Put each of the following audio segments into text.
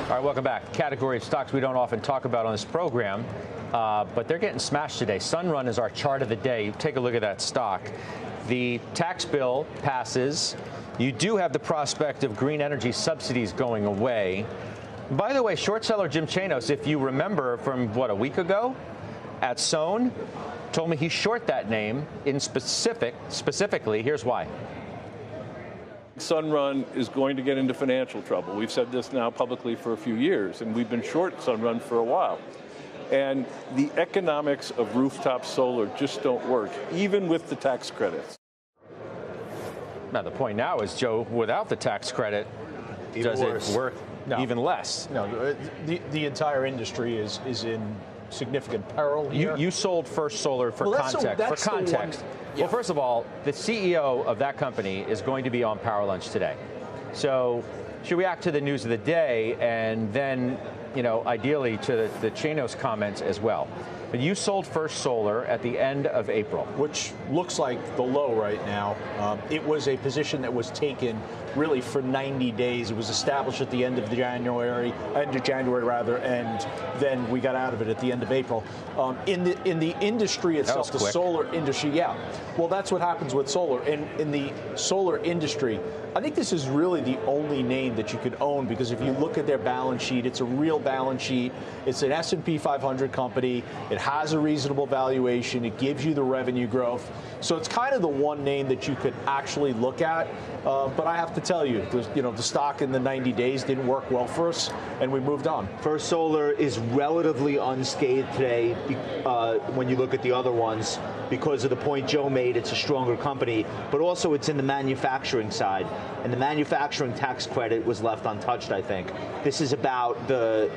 All right, welcome back. Category of stocks we don't often talk about on this program, but they're getting smashed today. Sunrun is our chart of the day. Take a look at that stock. The tax bill passes. You do have the prospect of green energy subsidies going away. By the way, short seller Jim Chanos, if you remember from, a week ago at Sohn, told me he's short that name in specifically. Here's why. Sunrun is going to get into financial trouble. We've said this now publicly for a few years, and we've been short Sunrun for a while. And the economics of rooftop solar just don't work, even with the tax credits. Now, the point now is, Joe, without the tax credit, does it work even less? No, the entire industry is in significant peril here. You sold First Solar for context. Well, first of all, the CEO of that company is going to be on Power Lunch today. So should react to the news of the day and then, ideally to the Chanos comments as well. But you sold First Solar at the end of April. Which looks like the low right now. It was a position that was taken really for 90 days. It was established at the end of January, and then we got out of it at the end of April. In the industry itself, the solar industry, well, that's what happens with solar. In the solar industry, I think this is really the only name that you could own, because if you look at their balance sheet, it's a real balance sheet. It's an S&P 500 company. It has a reasonable valuation. It gives you the revenue growth. So it's kind of the one name that you could actually look at. But I have to tell you, the stock in the 90 days didn't work well for us, and we moved on. First Solar is relatively unscathed today when you look at the other ones, because of the point Joe made. It's a stronger company, but also it's in the manufacturing side. And the manufacturing tax credit was left untouched, I think. This is about the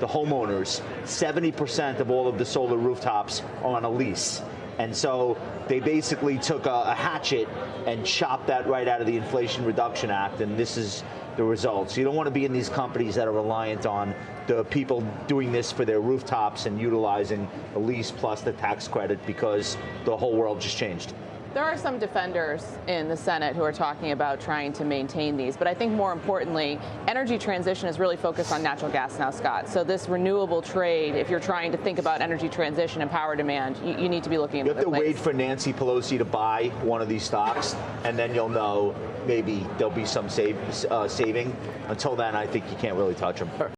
homeowners. 70% of all of the solar rooftops are on a lease. And so they basically took a hatchet and chopped that right out of the Inflation Reduction Act, and this is the result. So you don't want to be in these companies that are reliant on the people doing this for their rooftops and utilizing the lease plus the tax credit, because the whole world just changed. There are some defenders in the Senate who are talking about trying to maintain these, but I think more importantly, energy transition is really focused on natural gas now, Scott. So this renewable trade, if you're trying to think about energy transition and power demand, you need to be looking at You have to wait for Nancy Pelosi to buy one of these stocks, and then you'll know maybe there'll be some saving. Until then, I think you can't really touch them.